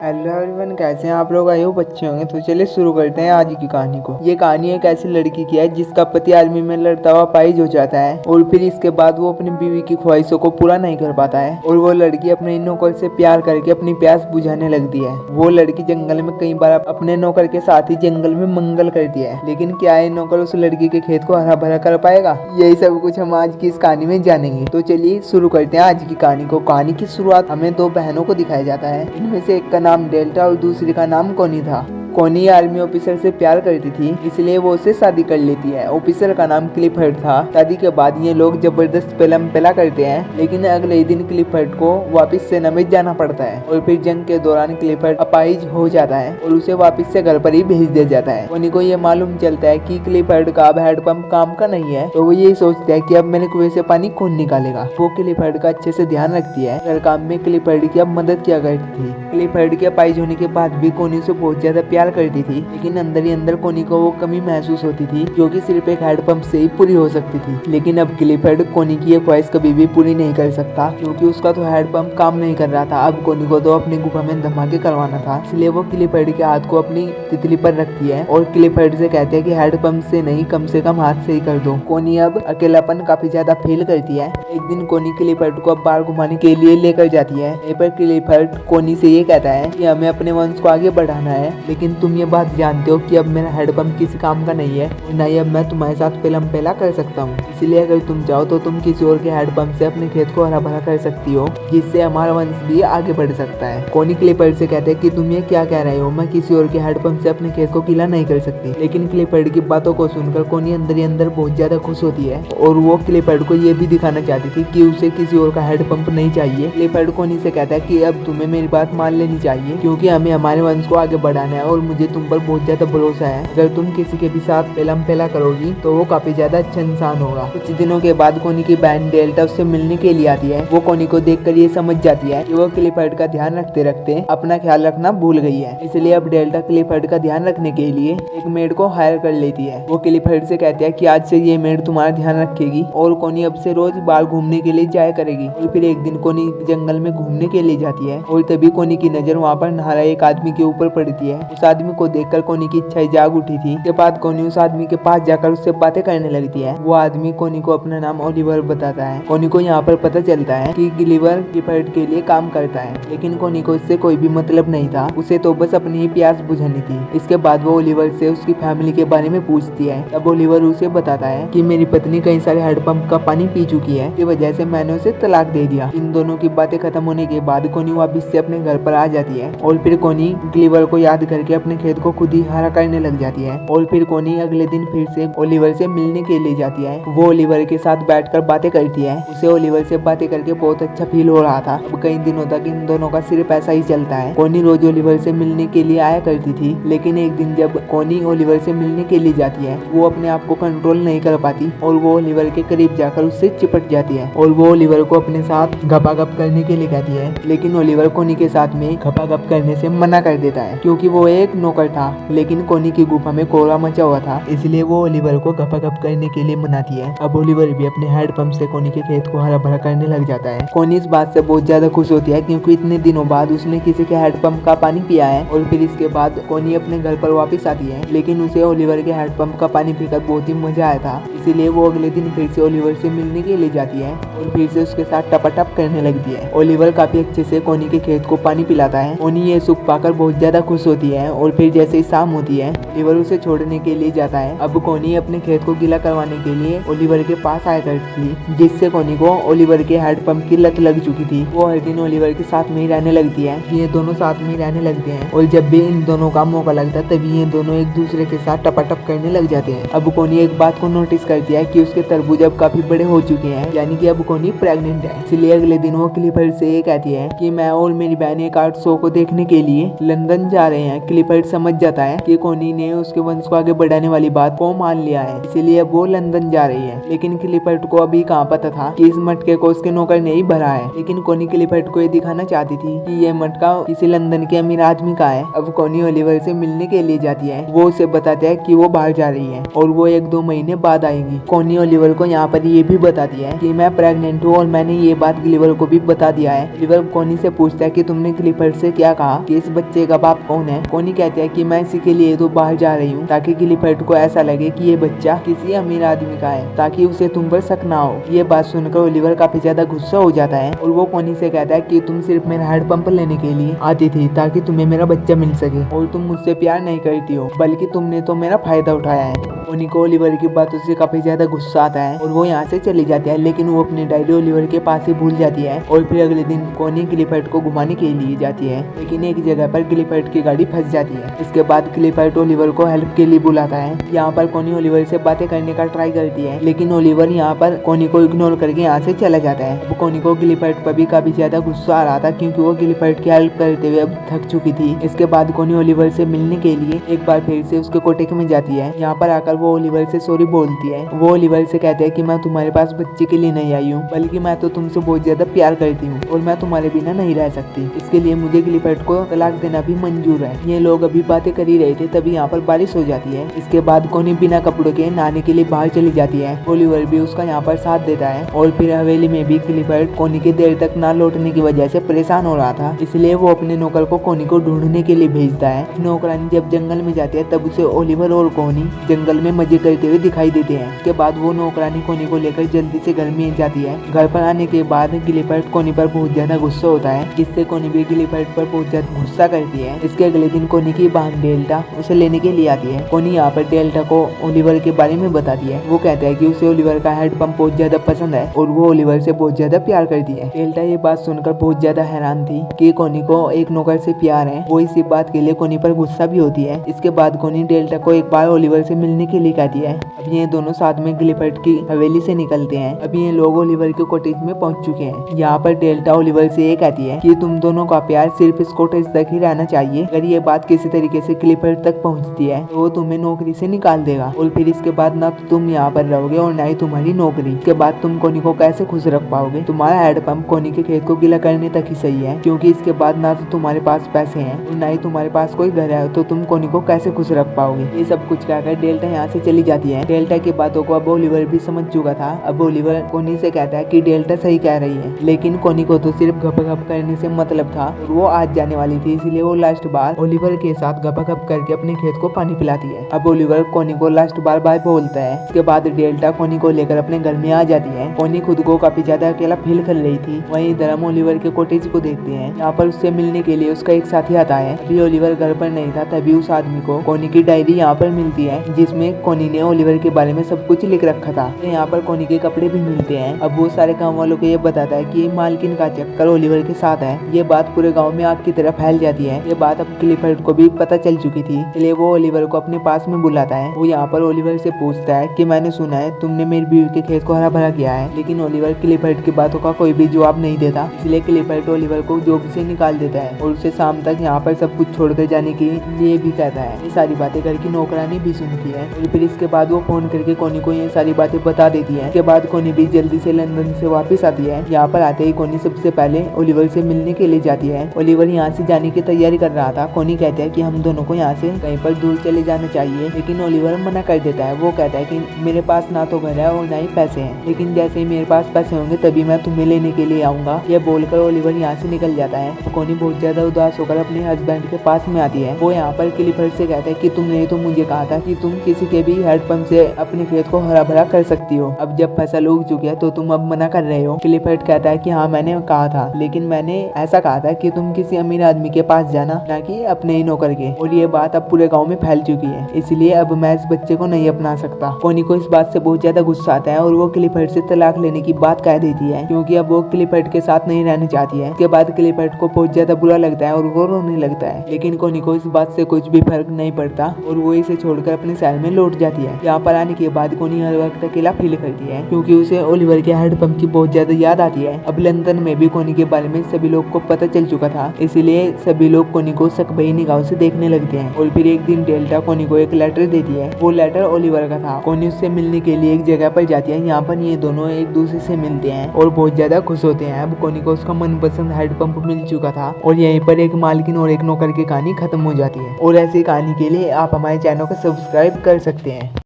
Hello everyone, कैसे हैं आप लोग? आए हो बच्चे होंगे तो चलिए शुरू करते हैं आज की कहानी को। ये कहानी एक ऐसी लड़की की है जिसका पति आर्मी में लड़ता हुआ अपाहिज हो जाता है और फिर इसके बाद वो अपनी बीवी की ख्वाहिशों को पूरा नहीं कर पाता है और वो लड़की अपने नौकर से प्यार करके अपनी प्यास बुझाने लगती है। वो लड़की जंगल में कई बार अपने नौकर के साथ ही जंगल में मंगल करती है, लेकिन क्या ये नौकर उस लड़की के खेत को हरा भरा कर पाएगा? यही सब कुछ हम आज की इस कहानी में जानेंगे। तो चलिए शुरू करते हैं आज की कहानी को। कहानी की शुरुआत हमें दो बहनों को दिखाया जाता है। इनमें से एक का नाम डेल्टा और दूसरी का नाम कोनी था। कोनी आर्मी ऑफिसर से प्यार करती थी, इसलिए वो उससे शादी कर लेती है। ऑफिसर का नाम क्लिफर्ड था। शादी के बाद ये लोग जबरदस्त पेलम पेला करते हैं, लेकिन अगले ही दिन क्लिफर्ड को वापस सेना में जाना पड़ता है और फिर जंग के दौरान क्लिफर्ड अपाहिज हो जाता है और उसे वापस से घर पर ही भेज दिया जाता है। कोनी को ये मालूम चलता है कि क्लिफर्ड का अब हैंडपंप काम का नहीं है, तो वो यही सोचता है कि अब मेरे कुएं से पानी कौन निकालेगा। वो क्लिफर्ड का अच्छे से ध्यान रखती है। घर काम में क्लिफर्ड की अब मदद किया करती थी। क्लिफर्ड के अपाहिज होने के बाद भी कोनी से बहुत ज्यादा प्यार करती थी, लेकिन अंदर ही अंदर कोनी को वो कमी महसूस होती थी जो कि सिर्फ एक हैंडपंप से ही पूरी हो सकती थी। लेकिन अब क्लिफर्ड कोनी की ये ख्वाहिश कभी भी पूरी नहीं कर सकता, क्योंकि उसका तो हैंडपंप काम नहीं कर रहा था। अब कोनी को तो अपनी गुफा में धमाके करवाना था, इसलिए वो क्लिफर्ड के हाथ को अपनी तितली पर रखती है और क्लिफर्ड से कहती है कि हैंडपंप से नहीं, कम से कम हाथ से ही कर दो। कोनी अब अकेलापन काफी ज्यादा फील करती है। एक दिन कोनी क्लिफर्ड को अब बाहर घुमाने के लिए लेकर जाती है। यहीं पर क्लिफर्ड कोनी से ये कहता है कि हमें अपने वंश को आगे बढ़ाना है, लेकिन तुम ये बात जानते हो कि अब मेरा हैंडपंप किसी काम का नहीं है और न ही अब मैं तुम्हारे साथ पेलम पेला कर सकता हूँ। इसलिए अगर तुम चाहो तो तुम किसी और के हैंडपंप से अपने खेत को हरा भरा कर सकती हो, जिससे हमारा वंश भी आगे बढ़ सकता है। कोनी क्लिफर्ड से कहते हैं कि तुम ये क्या कह रहे हो, मैं किसी और के हैंडपंप से अपने खेत को गीला नहीं कर सकती। लेकिन क्लिफर्ड की बातों को सुनकर कोनी अंदर ही अंदर बहुत ज्यादा खुश होती है और वो क्लिफर्ड को ये भी दिखाना चाहती थी कि उसे किसी और का हैंडपंप नहीं चाहिए। क्लिफर्ड कोनी से कहता है कि अब तुम्हें मेरी बात मान लेनी चाहिए, क्योंकि हमें हमारे वंश को आगे बढ़ाना है और मुझे तुम पर बहुत ज्यादा भरोसा है। अगर तुम किसी के भी साथ पेलम पेला करोगी तो वो काफी ज्यादा अच्छा इंसान होगा। कुछ दिनों के बाद कोनी की बहन डेल्टा उससे मिलने के लिए आती है। वो कोनी को देखकर ये समझ जाती है कि वो क्लिफर्ड का ध्यान रखते रखते अपना ख्याल रखना भूल गई है, इसलिए अब डेल्टा क्लिफर्ड का ध्यान रखने के लिए एक मेड को हायर कर लेती है। वो क्लिफर्ड से कहती है कि आज से ये मेड तुम्हारा ध्यान रखेगी और कोनी अब से रोज बाहर घूमने के लिए जाया करेगी। और फिर एक दिन कोनी जंगल में घूमने के लिए जाती है और तभी कोनी की नजर वहाँ पर नहा रहे एक आदमी के ऊपर पड़ती है। उस आदमी को देखकर कोनी की इच्छा जाग उठी थी। इसके बाद कोनी उस आदमी के पास जाकर उससे बातें करने लगती है। वो आदमी कोनी को अपना नाम ओलिवर बताता है। कोनी को यहाँ पर पता चलता है कि गिलिवर क्लिफर्ड के लिए काम करता है, लेकिन कोनी को इससे कोई भी मतलब नहीं था। उसे तो बस अपनी ही प्यास बुझानी थी। इसके बाद वो ओलिवर से उसकी फैमिली के बारे में पूछती है। तब ओलिवर उसे बताता है कि मेरी पत्नी कई सारे हैंडपंप का पानी पी चुकी है, इस वजह से मैंने उसे तलाक दे दिया। इन दोनों की बातें खत्म होने के बाद कोनी वापस से अपने घर पर आ जाती है और फिर कोनी गिलिवर को याद करके अपने खेत को खुद ही हरा करने लग जाती है। और फिर कोनी अगले दिन फिर से ओलिवर से मिलने के लिए जाती है। वो ओलिवर के साथ बैठकर बातें करती है। उसे ओलिवर से बातें करके बहुत अच्छा फील हो रहा था। अब कई दिनों तक इन दोनों का सिर्फ ऐसा ही चलता है। कोनी रोज ओलिवर से मिलने के लिए आया करती थी, लेकिन एक दिन जब कोनी ओलिवर से मिलने के लिए जाती है, वो अपने आप को कंट्रोल नहीं कर पाती और वो ओलिवर के करीब जाकर उससे चिपट जाती है और वो ओलिवर को अपने साथ घपाघप करने के लिए कहती है। लेकिन ओलिवर कोनी के साथ में घपाघप करने से मना कर देता है, क्योंकि वो एक नौकर था। लेकिन कोनी की गुफा में कोहरा मचा हुआ था, इसलिए वो ओलिवर को घपाघप करने के लिए मनाती है। अब ओलिवर भी अपने हैंडपंप से कोनी के खेत को हरा भरा करने लग जाता है। कोनी इस बात से बहुत ज्यादा खुश होती है, क्योंकि इतने दिनों बाद उसने किसी के हैंडपंप का पानी पिया है। और फिर इसके बाद कोनी अपने घर पर वापस आती है, लेकिन उसे ओलिवर के हैंडपंप का पानी पीकर बहुत ही मजा आया था, इसीलिए वो अगले दिन फिर से ओलिवर से मिलने के लिए जाती है और फिर से उसके साथ टपाटप करने लगती है। ओलिवर काफी अच्छे से कोनी के खेत को पानी पिलाता है। कोनी ये सुख पाकर बहुत ज्यादा खुश होती है और फिर जैसे ही शाम होती है, ओलिवर उसे छोड़ने के लिए जाता है। अब कोनी अपने खेत को गीला करवाने के लिए ओलिवर के पास आया करती थी, जिससे कोनी को ओलिवर के हैंडपंप की लत लग चुकी थी। वो हर दिन ओलिवर के साथ में ही रहने लगती है। ये दोनों साथ में ही रहने लगते हैं और जब भी इन दोनों का मौका लगता है तभी ये दोनों एक दूसरे के साथ टपाटप करने लग जाते हैं। अब कोनी एक बात को नोटिस करती है कि उसके तरबूज अब काफी बड़े हो चुके हैं, यानी कि अब कोनी प्रेग्नेंट है। इसलिए अगले दिन वो क्लिफर्ड से ये कहती है कि मैं और मेरी बहन एक आर्ट शो को देखने के लिए लंदन जा रहे हैं। क्लिफर्ड समझ जाता है कि कोनी ने उसके वंश को आगे बढ़ाने वाली बात को मान लिया है, इसीलिए अब वो लंदन जा रही है। लेकिन क्लिफर्ड को अभी कहाँ पता था कि इस मटके को उसके नौकर ने ही भरा है। लेकिन कोनी क्लिफर्ड को ये दिखाना चाहती थी कि ये मटका किसी लंदन के अमीर आदमी का है। अब कोनी ओलिवर से मिलने के लिए जाती है। वो उसे बताता है कि वो बाहर जा रही है और वो 1-2 महीने बाद आएगी। कोनी ओलिवर को यहाँ पर ये भी बताती है कि मैं प्रेग्नेंट हूँ और मैंने ये बात ग्लिवर को भी बता दिया है। ग्लिवर कोनी से पूछता है कि तुमने क्लिफर्ड से क्या कहा कि इस बच्चे का बाप कौन है। कोनी कहती है कि मैं इसी के लिए तो बाहर जा रही हूँ ताकि क्लिफर्ड को ऐसा लगे कि ये बच्चा किसी अमीर आदमी का है, ताकि उसे तुम पर शक ना हो। ये बात सुनकर ओलिवर काफी ज्यादा गुस्सा हो जाता है और वो कोनी से कहता है कि तुम सिर्फ मेरा हेड पंप लेने के लिए आती थी ताकि तुम्हें मेरा बच्चा मिल सके और तुम मुझसे प्यार नहीं करती हो, बल्कि तुमने तो मेरा फायदा उठाया है। कोनी को ओलिवर की बातों से काफी ज्यादा गुस्सा आता है और वो यहाँ से चली जाती है। लेकिन वो अपनी डायरी ओलिवर के पास ही भूल जाती है और फिर अगले दिन कोनी क्लिफर्ड को घुमाने के लिए जाती है। लेकिन एक जगह पर क्लिफर्ड की गाड़ी फंस जाती है। इसके बाद क्लिफर्ड ओलिवर को हेल्प के लिए बुलाता है। यहाँ पर कोनी ओलिवर से बातें करने का ट्राई करती है, लेकिन ओलिवर यहाँ पर कोनी को इग्नोर करके यहाँ से चला जाता है। अब कोनी को क्लिफर्ड पर भी काफी ज्यादा गुस्सा आ रहा था क्योंकि वो क्लिफर्ड की हेल्प करते हुए अब थक चुकी थी। इसके बाद कोनी ओलिवर से मिलने के लिए एक बार फिर से उसके कोटेक में जाती है। यहाँ पर आकर वो ओलिवर से सॉरी बोलती है। वो ओलिवर से कहते हैं कि मैं तुम्हारे पास बच्चे के लिए नहीं आई हूँ, बल्कि मैं तो तुमसे बहुत ज्यादा प्यार करती हूँ और मैं तुम्हारे बिना नहीं रह सकती। इसके लिए मुझे क्लिफर्ड को तलाक देना भी मंजूर है। ये लोग अभी बातें कर ही रहे थे, तभी यहाँ पर बारिश हो जाती है। इसके बाद कोनी बिना कपड़ों के नहाने के लिए बाहर चली जाती है। ओलिवर भी उसका यहाँ पर साथ देता है और फिर हवेली में भी क्लिफर्ड कोनी के देर तक ना लौटने की वजह से परेशान हो रहा था, इसलिए वो अपने नौकर को कोनी को ढूंढने के लिए भेजता है। नौकरानी जब जंगल में जाती है तब उसे ओलिवर और कोनी जंगल में मजे करते हुए दिखाई देते हैं। उसके बाद वो नौकरानी कोनी को लेकर जल्दी से घर में जाती है। घर पर आने के बाद क्लिफर्ड कोनी पर बहुत ज्यादा गुस्सा होता है, जिससे कोनी भी क्लिफर्ड पर बहुत ज्यादा गुस्सा करती है। इसके अगले दिन कोनी की बहन डेल्टा उसे लेने के लिए आती है। कोनी यहाँ पर डेल्टा को ओलिवर के बारे में बताती है। वो कहता है कि उसे ओलिवर का हेड पंप बहुत ज्यादा पसंद है और वो ओलिवर से बहुत ज्यादा प्यार करती है। डेल्टा ये बात सुनकर बहुत ज्यादा हैरान थी कि कोनी को एक नौकर से प्यार है। वो इसी बात के लिए कोनी पर गुस्सा भी होती है। इसके बाद कोनी डेल्टा को एक बार ओलिवर से मिलने के लिए कहती है। अब ये दोनों साथ में क्लिफर्ड की हवेली से निकलते हैं। अभी ये लोग ओलिवर के कॉटेज में पहुंच चुके हैं। यहाँ पर डेल्टा ओलिवर से ये कहती है कि तुम दोनों का प्यार सिर्फ इस कॉटेज तक ही रहना चाहिए। अगर ये बात किसी तरीके से क्लिफर्ड तक पहुंचती है तो वो तुम्हें नौकरी से निकाल देगा और फिर इसके बाद ना तो तुम यहाँ पर रहोगे और ना ही तुम्हारी नौकरी। इसके बाद तुम कोनी को कैसे खुश रख पाओगे? तुम्हारा हेड पंप कोनी के खेत को गीला करने तक ही सही है, क्योंकि इसके बाद ना तो तुम्हारे पास पैसे हैं और ना ही तुम्हारे पास कोई घर है, तो तुम कोनी को कैसे खुश रख पाओगे? ये सब कुछ कहकर डेल्टा यहाँ से चली जाती है। डेल्टा की बातों को अब ओलिवर भी समझ चुका था। अब ओलिवर कोनी से कहता है कि डेल्टा सही कह रही है, लेकिन कोनी को तो सिर्फ गप-गप करने से मतलब था और वो आज जाने वाली थी, इसलिए वो लास्ट बार ओलिवर के साथ गप-गप करके अपने खेत को पानी पिलाती है। अब ओलिवर कोनी को लास्ट बार बाय बोलता है। इसके बाद डेल्टा कोनी को लेकर अपने घर में आ जाती है। कोनी खुद को काफी ज्यादा अकेला फील कर रही थी। वहीं इधर हम ओलिवर के कॉटेज को देखते हैं। यहाँ पर उससे मिलने के लिए उसका एक साथी आता है। अभी ओलिवर घर पर नहीं था, तभी उस आदमी को कोनी की डायरी यहाँ पर मिलती है, जिसमें कोनी ने ओलिवर के बारे में सब कुछ लिख रखा था। यहाँ पर कोनी के कपड़े भी मिलते हैं। अब वो सारे गाँव वालों को ये बताता है कि मालकिन का चक्कर ओलिवर के साथ है। ये बात पूरे गाँव में आग की तरह फैल जाती है। ये बात अब क्लिफर्ड को भी पता चल चुकी थी, इसलिए वो ओलिवर को अपने पास में बुलाता है। वो यहाँ पर ओलिवर से पूछता है कि मैंने सुना है तुमने मेरी बीवी के खेत को हरा भरा किया है, लेकिन ओलिवर क्लिफर्ड की बातों का कोई भी जवाब नहीं देता। इसलिए क्लिफर्ड ओलिवर को जॉब से निकाल देता है और उसे शाम तक यहाँ पर सब कुछ छोड़कर जाने के लिए भी कहता है। ये सारी बातें करके नौकरानी भी सुनती है और फिर इसके बाद वो फोन करके कोनी को ये सारी बातें बता देती है। इसके बाद कोनी भी जल्दी से लंदन से वापस आती है। यहाँ पर आते ही कोनी सबसे पहले ओलिवर से मिलने के लिए जाती है। ओलिवर यहाँ से जाने की तैयारी कर रहा था। कोनी कहता है कि हम दोनों को यहाँ से कहीं पर दूर चले जाना चाहिए, लेकिन ओलिवर मना कर देता है। वो कहता है कि मेरे पास ना तो घर है और ना ही पैसे हैं, लेकिन जैसे ही मेरे पास पैसे होंगे तभी मैं तुम्हें लेने के लिए आऊंगा। ये बोलकर ओलिवर यहाँ से निकल जाता है। कोनी बहुत ज्यादा उदास होकर अपने हस्बैंड के पास में आती है। वो यहाँ पर क्लिफर्ड से कहता है कि तुमने तो मुझे कहा था कि तुम किसी के भी हेड पंप से अपने खेत को हरा भरा कर सकती हो। अब जब फसल उग चुकी है तो तुम अब मना कर रहे हो। क्लिफर्ड कहता है कि हाँ मैंने कहा था, लेकिन मैंने ऐसा कहा था कि तुम किसी अमीर आदमी के पास जाना, ना कि अपने ही नौकर के। और ये बात अब पूरे गाँव में फैल चुकी है, इसलिए अब मैं इस बच्चे को नहीं अपना सकता। कोनी को इस बात से बहुत ज्यादा गुस्सा आता है और वो क्लिफर्ड से तलाक लेने की बात कह देती है, क्योंकि अब वो क्लिफर्ड के साथ नहीं रहना चाहती है। इसके बाद क्लिफर्ड को बहुत ज्यादा बुरा लगता है और वो रोने लगता है, लेकिन कोनी को इस बात से कुछ भी फर्क नहीं पड़ता और वो इसे छोड़कर अपने शहर में लौट जाती है। यहाँ पर आने के बाद कोनी हर वक्त अकेला फील करती है क्योंकि उसे ओलिवर के हैंडपंप की बहुत ज्यादा याद आती है। अब लंदन में भी कोनी के बारे में सभी लोग को पता चल चुका था, इसलिए सभी लोग कोनी को शकभयी निगाहों से देखने लगते हैं। और फिर एक दिन डेल्टा कोनी को एक लेटर देती है। वो लेटर ओलिवर का था। कोनी उससे मिलने के लिए एक जगह पर जाती है। यहाँ पर ये दोनों एक दूसरे से मिलते हैं और बहुत ज्यादा खुश होते हैं। अब कोनी को उसका मनपसंद हैंडपंप मिल चुका था और यहीं पर एक मालकिन और एक नौकर की कहानी खत्म हो जाती है। और ऐसी कहानी के लिए आप हमारे चैनल को सब्सक्राइब कर सकते हैं।